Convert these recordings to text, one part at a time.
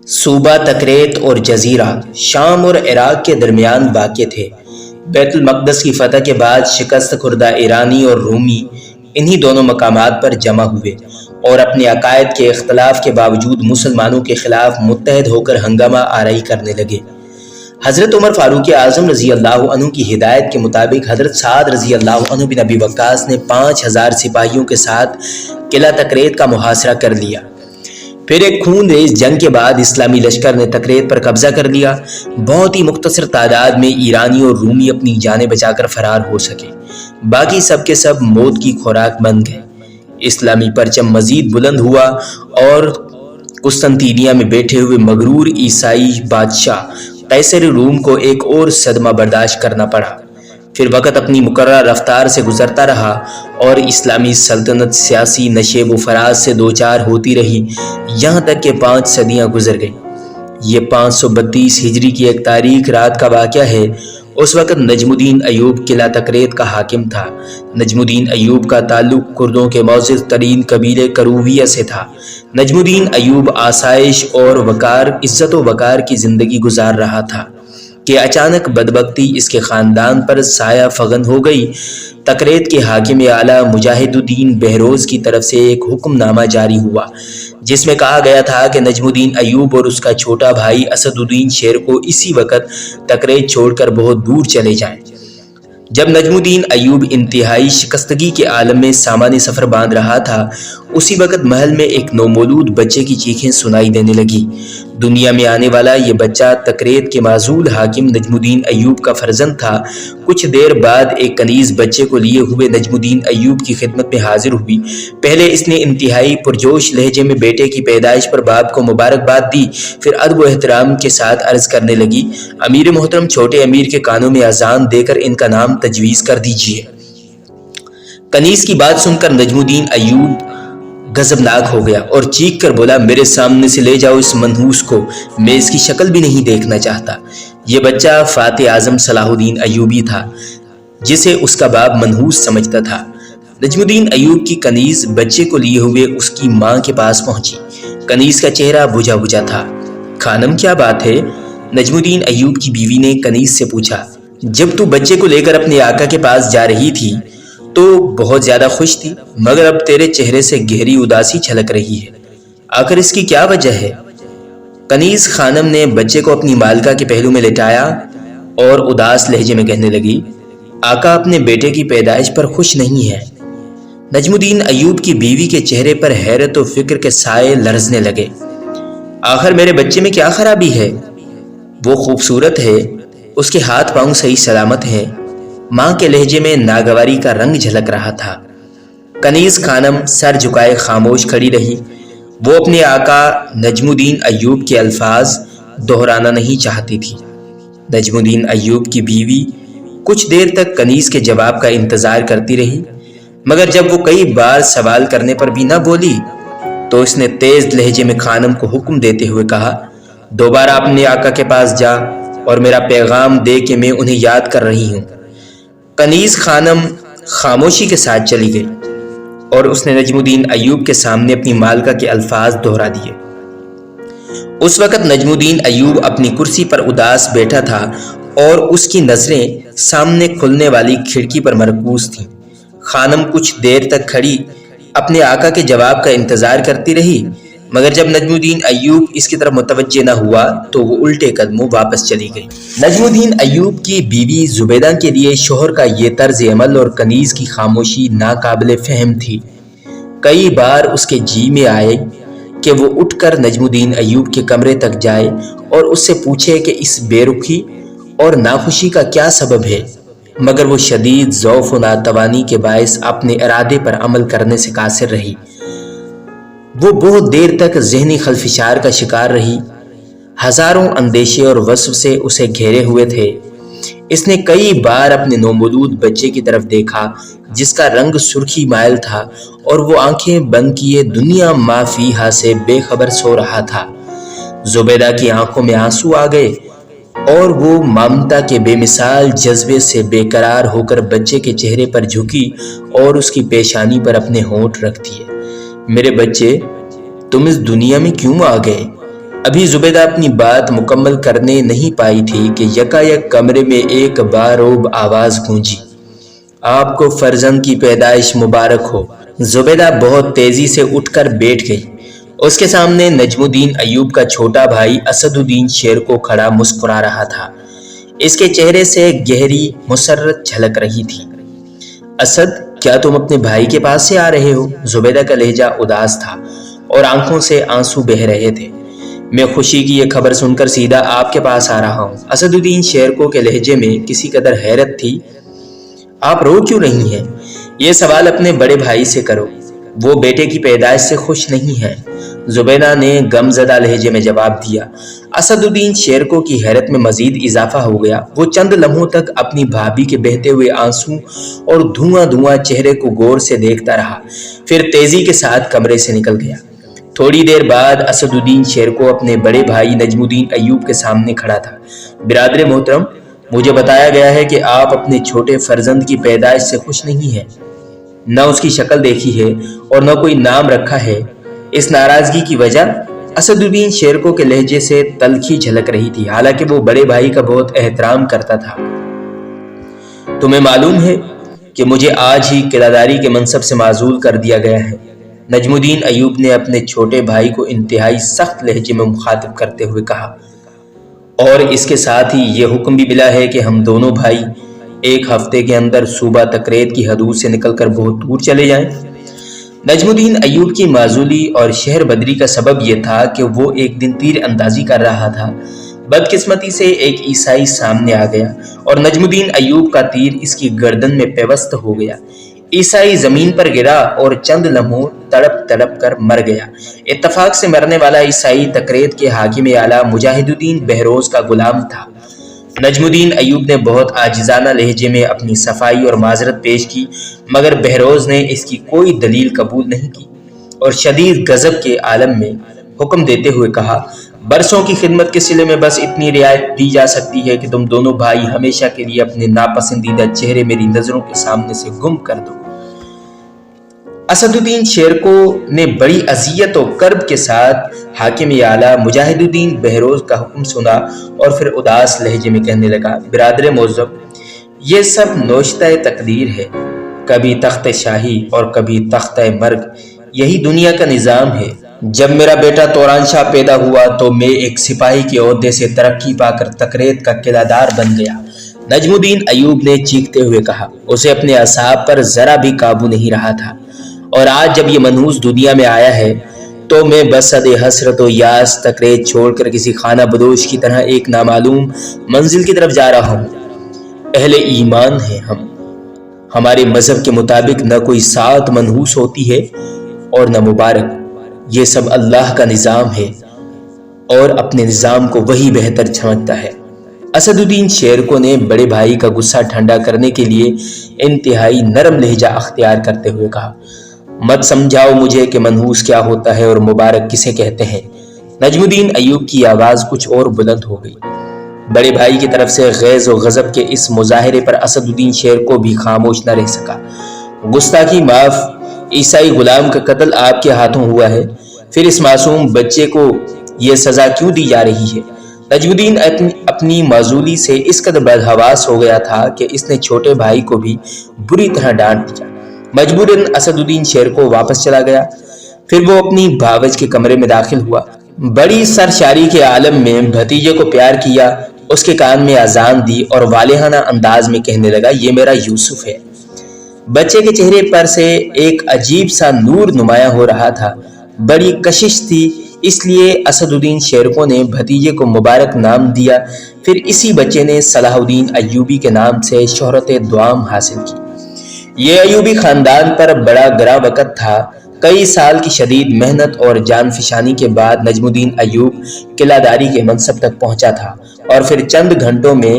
صوبہ تکریت اور جزیرہ شام اور عراق کے درمیان واقع تھے۔ بیت المقدس کی فتح کے بعد شکست خوردہ ایرانی اور رومی انہی دونوں مقامات پر جمع ہوئے اور اپنے عقائد کے اختلاف کے باوجود مسلمانوں کے خلاف متحد ہو کر ہنگامہ آرائی کرنے لگے۔ حضرت عمر فاروق اعظم رضی اللہ عنہ کی ہدایت کے مطابق حضرت سعد رضی اللہ عنہ بن ابی وقاص نے 5000 سپاہیوں کے ساتھ قلعہ تکریت کا محاصرہ کر لیا۔ پھر ایک خون ریز جنگ کے بعد اسلامی لشکر نے تکریت پر قبضہ کر لیا۔ بہت ہی مختصر تعداد میں ایرانی اور رومی اپنی جانیں بچا کر فرار ہو سکے، باقی سب کے سب موت کی خوراک بن گئے۔ اسلامی پرچم مزید بلند ہوا اور قسطنطینیہ میں بیٹھے ہوئے مغرور عیسائی بادشاہ قیصر روم کو ایک اور صدمہ برداشت کرنا پڑا۔ پھر وقت اپنی مقررہ رفتار سے گزرتا رہا اور اسلامی سلطنت سیاسی نشیب و فراز سے دوچار ہوتی رہی، یہاں تک کہ 5 صدیاں گزر گئیں۔ یہ 532 ہجری کی ایک تاریخ رات کا واقعہ ہے۔ اس وقت نجم الدین ایوب قلعہ تکریت کا حاکم تھا۔ نجم الدین ایوب کا تعلق کردوں کے معزز ترین قبیلے کروبیہ سے تھا۔ نجم الدین ایوب آسائش اور وقار، عزت و وقار کی زندگی گزار رہا تھا کہ اچانک بدبختی اس کے خاندان پر سایہ فغن ہو گئی۔ تکریت کے حاکم اعلیٰ مجاہد الدین بہروز کی طرف سے ایک حکم نامہ جاری ہوا جس میں کہا گیا تھا کہ نجم الدین ایوب اور اس کا چھوٹا بھائی اسد الدین شیر کو اسی وقت تکریت چھوڑ کر بہت دور چلے جائیں۔ جب نجم الدین ایوب انتہائی شکستگی کے عالم میں سامان سفر باندھ رہا تھا، اسی وقت محل میں ایک نومولود بچے کی چیخیں سنائی دینے لگی۔ دنیا میں آنے والا یہ بچہ تکریت کے معزول حاکم نجم الدین ایوب کا فرزند تھا۔ کچھ دیر بعد ایک کنیز بچے کو لیے ہوئے نجم الدین ایوب کی خدمت میں حاضر ہوئی۔ پہلے اس نے انتہائی پرجوش لہجے میں بیٹے کی پیدائش پر باپ کو مبارکباد دی، پھر ادب و احترام کے ساتھ عرض کرنے لگی، امیر محترم چھوٹے امیر کے کانوں میں اذان دے کر ان کا نام تجویز کر دیجیے۔ کنیز کی بات سن کر نجم الدین ایوب غضبناک ہو گیا اور چیخ کر بولا، میرے سامنے سے لے جاؤ اس منحوس کو، میں اس کی شکل بھی نہیں دیکھنا چاہتا۔ یہ بچہ فاتح اعظم صلاح الدین ایوبی تھا جسے اس کا باپ منحوس سمجھتا تھا۔ نجم الدین ایوب کی کنیز بچے کو لیے ہوئے اس کی ماں کے پاس پہنچی۔ کنیز کا چہرہ بجھا بجھا تھا۔ خانم کیا بات ہے؟ نجم الدین ایوب کی بیوی نے کنیز سے پوچھا۔ جب تو بچے کو لے کر اپنے آقا کے پاس جا رہی تھی تو بہت زیادہ خوش تھی، مگر اب تیرے چہرے سے گہری اداسی چھلک رہی ہے، آخر اس کی کیا وجہ ہے؟ کنیز خانم نے بچے کو اپنی مالکہ کے پہلو میں لٹایا اور اداس لہجے میں کہنے لگی، آقا اپنے بیٹے کی پیدائش پر خوش نہیں ہے۔ نجم الدین ایوب کی بیوی کے چہرے پر حیرت و فکر کے سائے لرزنے لگے۔ آخر میرے بچے میں کیا خرابی ہے؟ وہ خوبصورت ہے، اس کے ہاتھ پاؤں صحیح سلامت ہیں۔ ماں کے لہجے میں ناگواری کا رنگ جھلک رہا تھا۔ کنیز خانم سر جھکائے خاموش کھڑی رہی۔ وہ اپنے آقا نجم الدین ایوب کے الفاظ دہرانا نہیں چاہتی تھی۔ نجم الدین ایوب کی بیوی کچھ دیر تک کنیز کے جواب کا انتظار کرتی رہی، مگر جب وہ کئی بار سوال کرنے پر بھی نہ بولی تو اس نے تیز لہجے میں خانم کو حکم دیتے ہوئے کہا، دوبارہ اپنے آقا کے پاس جا اور میرا پیغام دے کہ میں انہیں یاد کر رہی ہوں۔ کنیز خانم خاموشی کے ساتھ چلی گئی اور اس نے نجم الدین ایوب کے سامنے اپنی مالکہ کے الفاظ دہرا دیے۔ اس وقت نجم الدین ایوب اپنی کرسی پر اداس بیٹھا تھا اور اس کی نظریں سامنے کھلنے والی کھڑکی پر مرکوز تھیں۔ خانم کچھ دیر تک کھڑی اپنے آقا کے جواب کا انتظار کرتی رہی، مگر جب نجم الدین ایوب اس کی طرف متوجہ نہ ہوا تو وہ الٹے قدموں واپس چلی گئی۔ نجم الدین ایوب کی بیوی زبیدہ کے لیے شوہر کا یہ طرز عمل اور کنیز کی خاموشی ناقابل فہم تھی۔ کئی بار اس کے جی میں آئے کہ وہ اٹھ کر نجم الدین ایوب کے کمرے تک جائے اور اس سے پوچھے کہ اس بے رخی اور ناخوشی کا کیا سبب ہے، مگر وہ شدید ضعف و ناتوانی کے باعث اپنے ارادے پر عمل کرنے سے قاصر رہی۔ وہ بہت دیر تک ذہنی خلفشار کا شکار رہی۔ ہزاروں اندیشے اور وصف سے اسے گھیرے ہوئے تھے۔ اس نے کئی بار اپنے نومولود بچے کی طرف دیکھا جس کا رنگ سرخی مائل تھا اور وہ آنکھیں بند کیے دنیا ما فیہا سے بے خبر سو رہا تھا۔ زبیدہ کی آنکھوں میں آنسو آ گئے اور وہ ممتا کے بے مثال جذبے سے بے قرار ہو کر بچے کے چہرے پر جھکی اور اس کی پیشانی پر اپنے ہونٹ رکھ دیے۔ میرے بچے، تم اس دنیا میں کیوں آ گئے؟ ابھی زبیدہ اپنی بات مکمل کرنے نہیں پائی تھی کہ یکایک کمرے میں ایک باروب آواز گونجی، آپ کو فرزند کی پیدائش مبارک ہو۔ زبیدہ بہت تیزی سے اٹھ کر بیٹھ گئی۔ اس کے سامنے نجم الدین ایوب کا چھوٹا بھائی اسد الدین شیرکو کھڑا مسکرا رہا تھا۔ اس کے چہرے سے گہری مسرت جھلک رہی تھی۔ اسد، کیا تم اپنے بھائی کے پاس سے آ رہے ہو؟ زبیدہ کا لہجہ اداس تھا اور آنکھوں سے آنسو بہہ رہے تھے۔ میں خوشی کی یہ خبر سن کر سیدھا آپ کے پاس آ رہا ہوں۔ اسد الدین شیرکو کے لہجے میں کسی قدر حیرت تھی۔ آپ رو کیوں رہی ہیں؟ یہ سوال اپنے بڑے بھائی سے کرو، وہ بیٹے کی پیدائش سے خوش نہیں ہیں۔ زبیدہ نے غم زدہ لہجے میں جواب دیا۔ اسد الدین شیرکو کی حیرت میں مزید اضافہ ہو گیا۔ وہ چند لمحوں تک اپنی بھابھی کے بہتے ہوئے آنسو اور دھواں دھواں چہرے کو غور سے دیکھتا رہا، پھر تیزی کے ساتھ کمرے سے نکل گیا۔ تھوڑی دیر بعد اسد الدین شیرکو اپنے بڑے بھائی نجم الدین ایوب کے سامنے کھڑا تھا۔ برادر محترم، مجھے بتایا گیا ہے کہ آپ اپنے چھوٹے فرزند کی پیدائش سے خوش نہیں ہیں۔ نہ اس کی شکل دیکھی ہے اور نہ کوئی نام رکھا ہے۔ اس ناراضگی کی وجہ؟ اسد الدین شیرکو کے لہجے سے تلخی جھلک رہی تھی، حالانکہ وہ بڑے بھائی کا بہت احترام کرتا تھا۔ تمہیں معلوم ہے کہ مجھے آج ہی قلعہ داری کے منصب سے معزول کر دیا گیا ہے، نجم الدین ایوب نے اپنے چھوٹے بھائی کو انتہائی سخت لہجے میں مخاطب کرتے ہوئے کہا، اور اس کے ساتھ ہی یہ حکم بھی ملا ہے کہ ہم دونوں بھائی ایک ہفتے کے اندر صوبہ تکریت کی حدود سے نکل کر بہت دور چلے جائیں۔ نجم الدین ایوب کی معزولی اور شہر بدری کا سبب یہ تھا کہ وہ ایک دن تیر اندازی کر رہا تھا۔ بدقسمتی سے ایک عیسائی سامنے آ گیا اور نجم الدین ایوب کا تیر اس کی گردن میں پیوست ہو گیا۔ عیسائی زمین پر گرا اور چند لمحوں تڑپ تڑپ کر مر گیا۔ اتفاق سے مرنے والا عیسائی تکریت کے حاکم اعلیٰ مجاہد الدین بہروز کا غلام تھا۔ نجم الدین ایوب نے بہت عاجزانہ لہجے میں اپنی صفائی اور معذرت پیش کی، مگر بہروز نے اس کی کوئی دلیل قبول نہیں کی اور شدید غضب کے عالم میں حکم دیتے ہوئے کہا، برسوں کی خدمت کے صلے میں بس اتنی رعایت دی جا سکتی ہے کہ تم دونوں بھائی ہمیشہ کے لیے اپنے ناپسندیدہ چہرے میری نظروں کے سامنے سے گم کر دو۔ اسد الدین شیرکو نے بڑی اذیت و کرب کے ساتھ حاکم اعلیٰ مجاہد الدین بہروز کا حکم سنا اور پھر اداس لہجے میں کہنے لگا، برادر معظم، یہ سب نوشتہ تقدیر ہے، کبھی تخت شاہی اور کبھی تخت مرگ، یہی دنیا کا نظام ہے۔ جب میرا بیٹا توران شاہ پیدا ہوا تو میں ایک سپاہی کے عہدے سے ترقی پا کر تکریت کا قلعہ دار بن گیا، نجم الدین ایوب نے چیختے ہوئے کہا۔ اسے اپنے اعصاب پر ذرا بھی قابو نہیں رہا تھا، اور آج جب یہ منحوس دنیا میں آیا ہے تو میں بصد حسرت و یاس تکریت چھوڑ کر کسی خانہ بدوش کی طرح ایک نامعلوم منزل کی طرف جا رہا ہوں۔ اہل ایمان ہیں ہم، ہمارے مذہب کے مطابق نہ کوئی سات منحوس ہوتی ہے اور نہ مبارک، یہ سب اللہ کا نظام ہے اور اپنے نظام کو وہی بہتر سمجھتا ہے۔ اسد الدین شیرکو نے بڑے بھائی کا غصہ ٹھنڈا کرنے کے لیے انتہائی نرم لہجہ اختیار کرتے ہوئے کہا، مت سمجھاؤ مجھے کہ منحوس کیا ہوتا ہے اور مبارک کسے کہتے ہیں۔ نجم الدین ایوب کی آواز کچھ اور بلند ہو گئی۔ بڑے بھائی کی طرف سے غیظ و غضب کے اس مظاہرے پر اسد الدین شیرکو بھی خاموش نہ رہ سکا۔ گستاخی معاف، عیسائی غلام کا قتل آپ کے ہاتھوں ہوا ہے، پھر اس معصوم بچے کو یہ سزا کیوں دی جا رہی ہے؟ نجم الدین اپنی معزولی سے اس قدر بدحواس ہو گیا تھا کہ اس نے چھوٹے بھائی کو بھی بری طرح ڈانٹ دیا۔ مجبوراً اسد الدین شیرکو واپس چلا گیا۔ پھر وہ اپنی بھاوج کے کمرے میں داخل ہوا، بڑی سرشاری کے عالم میں بھتیجے کو پیار کیا، اس کے کان میں اذان دی اور والہانہ انداز میں کہنے لگا، یہ میرا یوسف ہے۔ بچے کے چہرے پر سے ایک عجیب سا نور نمایاں ہو رہا تھا۔ بڑی کشش تھی، اس لیے اسد الدین شیرکو نے بھتیجے کو مبارک نام دیا۔ پھر اسی بچے نے صلاح الدین ایوبی کے نام سے شہرت دوام حاصل کی۔ یہ ایوبی خاندان پر بڑا گراں وقت تھا۔ کئی سال کی شدید محنت اور جان فشانی کے بعد نجم الدین ایوب قلعہ داری کے منصب تک پہنچا تھا، اور پھر چند گھنٹوں میں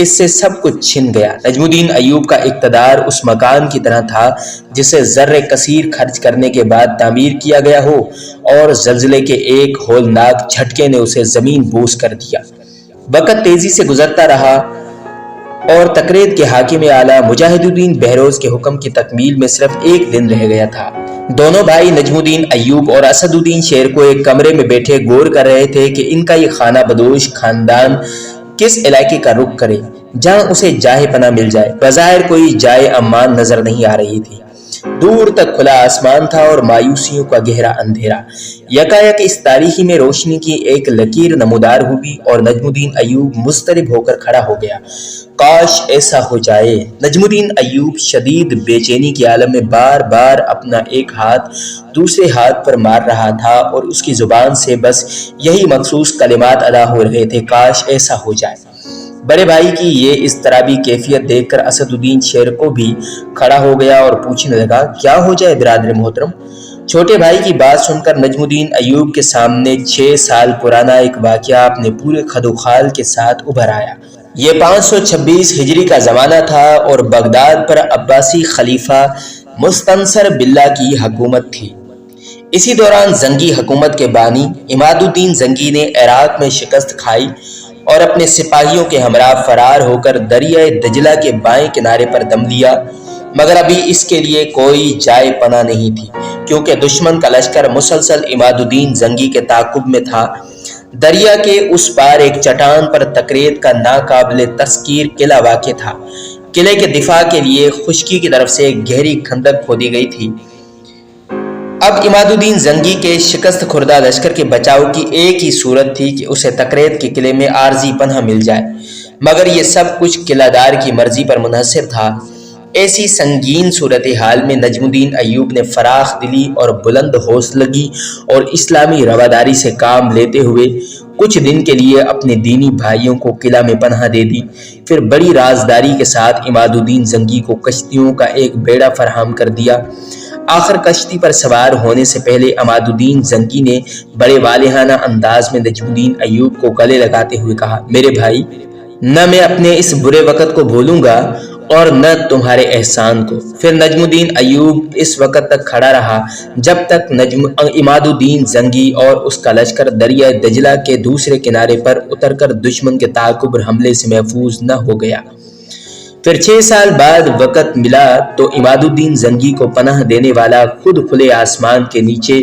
اس سے سب کچھ چھن گیا۔ نجم الدین ایوب کا اقتدار اس مکان کی طرح تھا جسے زر کثیر خرچ کرنے کے بعد تعمیر کیا گیا ہو اور زلزلے کے ایک ہولناک جھٹکے نے اسے زمین بوس کر دیا۔ وقت تیزی سے گزرتا رہا اور تکریت کے حاکم اعلیٰ مجاہد الدین بہروز کے حکم کی تکمیل میں صرف ایک دن رہ گیا تھا۔ دونوں بھائی نجم الدین ایوب اور اسد الدین شیر کو ایک کمرے میں بیٹھے غور کر رہے تھے کہ ان کا یہ خانہ بدوش خاندان کس علاقے کا رخ کرے جہاں اسے جائے پناہ مل جائے۔ بظاہر کوئی جائے امان نظر نہیں آ رہی تھی۔ دور تک کھلا آسمان تھا اور مایوسیوں کا گہرا اندھیرا۔ یکایک اس تاریکی میں روشنی کی ایک لکیر نمودار ہوئی اور نجم الدین ایوب مضطرب ہو کر کھڑا ہو گیا۔ کاش ایسا ہو جائے۔ نجم الدین ایوب شدید بے چینی کے عالم میں بار بار اپنا ایک ہاتھ دوسرے ہاتھ پر مار رہا تھا اور اس کی زبان سے بس یہی مخصوص کلمات ادا ہو رہے تھے، کاش ایسا ہو جائے۔ بڑے بھائی کی یہ اضطرابی کیفیت دیکھ کر اسد الدین شیر کو بھی کھڑا ہو گیا اور پوچھنے لگا، کیا ہو جائے برادر محترم؟ چھوٹے بھائی کی بات سن کر نجم الدین ایوب کے سامنے 6 سال پرانا ایک واقعہ اپنے پورے خد و خال کے ساتھ ابھر آیا۔ یہ 526 ہجری کا زمانہ تھا اور بغداد پر عباسی خلیفہ مستنصر باللہ کی حکومت تھی۔ اسی دوران زنگی حکومت کے بانی عماد الدین زنگی نے عراق میں شکست کھائی اور اپنے سپاہیوں کے ہمراہ فرار ہو کر دریائے دجلہ کے بائیں کنارے پر دم لیا، مگر ابھی اس کے لیے کوئی جائے پناہ نہیں تھی، کیونکہ دشمن کا لشکر مسلسل عماد الدین زنگی کے تعاقب میں تھا۔ دریا کے اس پار ایک چٹان پر تکریت کا ناقابل تذکیر قلعہ واقع تھا۔ قلعے کے دفاع کے لیے خشکی کی طرف سے ایک گہری کھندق کھودی گئی تھی۔ اب عماد الدین زنگی کے شکست خوردہ لشکر کے بچاؤ کی ایک ہی صورت تھی کہ اسے تکریت کے قلعے میں عارضی پناہ مل جائے، مگر یہ سب کچھ قلعہ دار کی مرضی پر منحصر تھا۔ ایسی سنگین صورتحال میں نجم الدین ایوب نے فراخ دلی اور بلند حوصلگی اور اسلامی رواداری سے کام لیتے ہوئے کچھ دن کے لیے اپنے دینی بھائیوں کو قلعہ میں پناہ دے دی، پھر بڑی رازداری کے ساتھ عماد الدین زنگی کو کشتیوں کا ایک بیڑا فراہم کر دیا۔ آخر کشتی پر سوار ہونے سے پہلے عماد الدین زنگی نے بڑے والہانہ انداز میں نجم الدین ایوب کو گلے لگاتے ہوئے کہا، میرے بھائی، نہ میں اپنے اس برے وقت کو بھولوں گا اور نہ تمہارے احسان کو۔ پھر نجم الدین ایوب اس وقت تک کھڑا رہا جب تک عماد الدین زنگی اور اس کا لشکر دریائے دجلہ کے دوسرے کنارے پر اتر کر دشمن کے تعاقب اور حملے سے محفوظ نہ ہو گیا۔ پھر 6 سال بعد وقت ملا تو عماد الدین زنگی کو پناہ دینے والا خود کھلے آسمان کے نیچے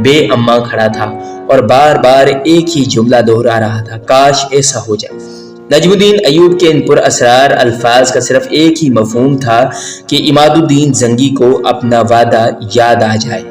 بے اما کھڑا تھا اور بار بار ایک ہی جملہ دہرا رہا تھا، کاش ایسا ہو جائے۔ نجم الدین ایوب کے ان پر اسرار الفاظ کا صرف ایک ہی مفہوم تھا کہ عماد الدین زنگی کو اپنا وعدہ یاد آ جائے۔